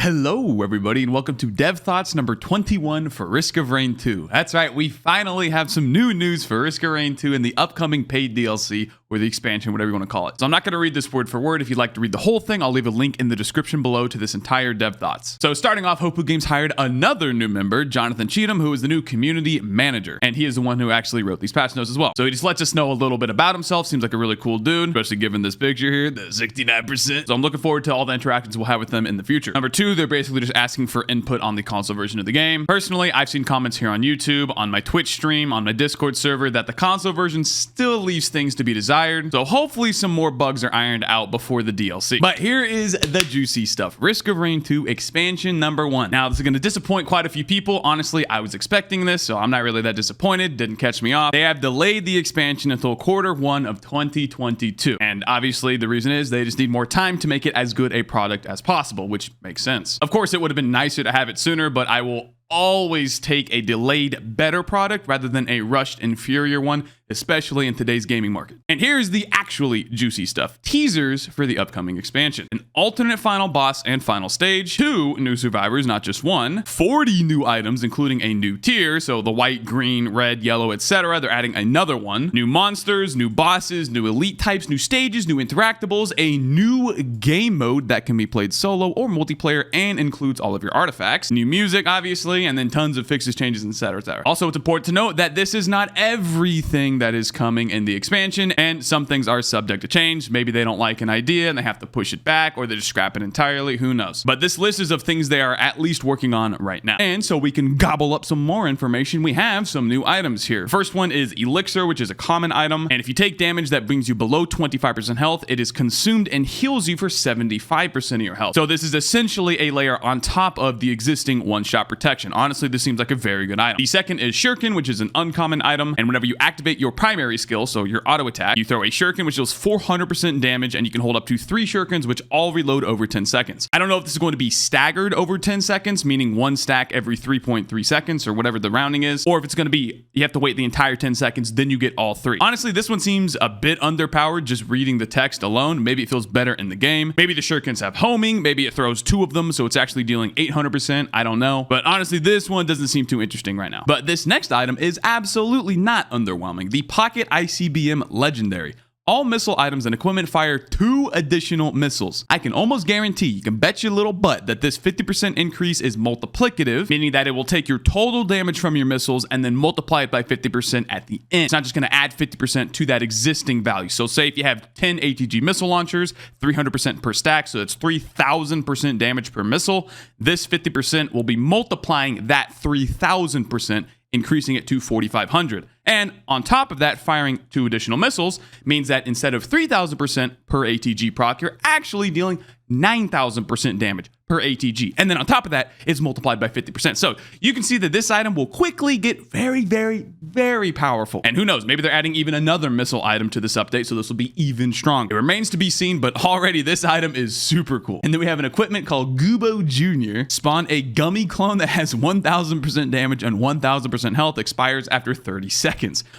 Hello everybody and welcome to Dev Thoughts number 21 for Risk of Rain 2. That's right, we finally have some new news for Risk of Rain 2 and the upcoming paid DLC, or the expansion, whatever you want to call it. So I'm not going to read this word for word. If you'd like to read the whole thing, I'll leave a link in the description below to this entire Dev Thoughts. So starting off, Hopu Games hired another new member, Jonathan Cheatham, who is the new community manager. And he is the one who actually wrote these patch notes as well. So he just lets us know a little bit about himself. Seems like a really cool dude, especially given this picture here, the 69%. So I'm looking forward to all the interactions we'll have with them in the future. Number two, they're basically just asking for input on the console version of the game. Personally, I've seen comments here on YouTube, on my Twitch stream, on my Discord server, that the console version still leaves things to be desired. So hopefully some more bugs are ironed out before the DLC. But here is the juicy stuff. Risk of Rain 2 expansion number 1. Now, this is going to disappoint quite a few people. Honestly, I was expecting this, so I'm not really that disappointed. Didn't catch me off. They have delayed the expansion until Q1 of 2022. And obviously, the reason is they just need more time to make it as good a product as possible, which makes sense. Of course, it would have been nicer to have it sooner, but I will always take a delayed better product rather than a rushed inferior one, especially in today's gaming market. And here's the actually juicy stuff. Teasers for the upcoming expansion. An alternate final boss and final stage, 2 new survivors, not just 1, 40 new items, including a new tier, so the white, green, red, yellow, etc. They're adding another one. New monsters, new bosses, new elite types, new stages, new interactables, a new game mode that can be played solo or multiplayer and includes all of your artifacts, new music, obviously, and then tons of fixes, changes, etc., etc. Also, it's important to note that this is not everything that is coming in the expansion, and some things are subject to change. Maybe they don't like an idea and they have to push it back, or they just scrap it entirely, who knows. But this list is of things they are at least working on right now. And so we can gobble up some more information, we have some new items here. First one is Elixir, which is a common item, and if you take damage that brings you below 25% health, it is consumed and heals you for 75% of your health. So this is essentially a layer on top of the existing one-shot protection. Honestly, this seems like a very good item. The second is Shuriken, which is an uncommon item, and whenever you activate your primary skill, so your auto attack, you throw a Shuriken, which deals 400% damage, and you can hold up to 3 Shurikens, which all reload over 10 seconds. I don't know if this is going to be staggered over 10 seconds, meaning one stack every 3.3 seconds, or whatever the rounding is, or if it's going to be, you have to wait the entire 10 seconds, then you get all 3. Honestly, this one seems a bit underpowered just reading the text alone. Maybe it feels better in the game. Maybe the Shurikens have homing. Maybe it throws 2 of them, so it's actually dealing 800%. I don't know. But honestly, this one doesn't seem too interesting right now. But this next item is absolutely not underwhelming. The Pocket ICBM Legendary. All missile items and equipment fire 2 additional missiles. I can almost guarantee, you can bet your little butt, that this 50% increase is multiplicative, meaning that it will take your total damage from your missiles and then multiply it by 50% at the end. It's not just going to add 50% to that existing value. So say if you have 10 ATG missile launchers, 300% per stack, so that's 3,000% damage per missile. This 50% will be multiplying that 3,000%, increasing it to 4,500. And on top of that, firing 2 additional missiles means that instead of 3,000% per ATG proc, you're actually dealing 9,000% damage per ATG. And then on top of that, it's multiplied by 50%. So you can see that this item will quickly get very, very, very powerful. And who knows, maybe they're adding even another missile item to this update, so this will be even stronger. It remains to be seen, but already this item is super cool. And then we have an equipment called Goobo Jr. Spawn a gummy clone that has 1,000% damage and 1,000% health, expires after 30 seconds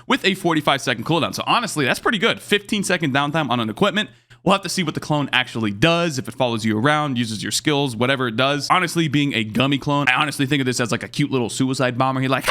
with a 45-second cooldown. So honestly, that's pretty good. 15-second downtime on an equipment. We'll have to see what the clone actually does, if it follows you around, uses your skills, whatever it does. Honestly, being a gummy clone, I honestly think of this as like a cute little suicide bomber. He like,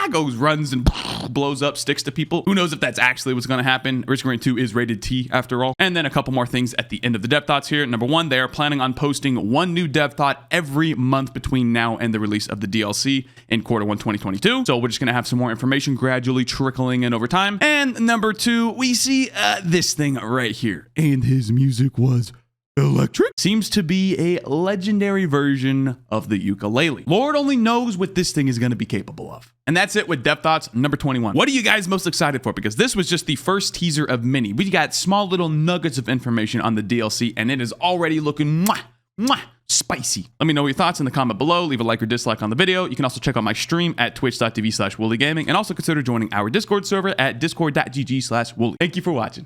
goes, runs, and blows up, sticks to people. Who knows if that's actually what's going to happen. Risk of Rain 2 is rated T after all. And then a couple more things at the end of the Dev Thoughts here. Number 1, they are planning on posting 1 new Dev Thought every month between now and the release of the DLC in Q1 2022. So we're just going to have some more information gradually trickling in over time. And number 2, we see this thing right here. And his music was electric. Seems to be a legendary version of the ukulele. Lord only knows what this thing is going to be capable of. And that's it with Dev Thoughts number 21. What are you guys most excited for? Because this was just the first teaser of many. We got small little nuggets of information on the DLC, and it is already looking spicy. Let me know your thoughts in the comment below. Leave a like or dislike on the video. You can also check out my stream at twitch.tv/WoolieGaming, and also consider joining our Discord server at discord.gg/Woolie. Thank you for watching.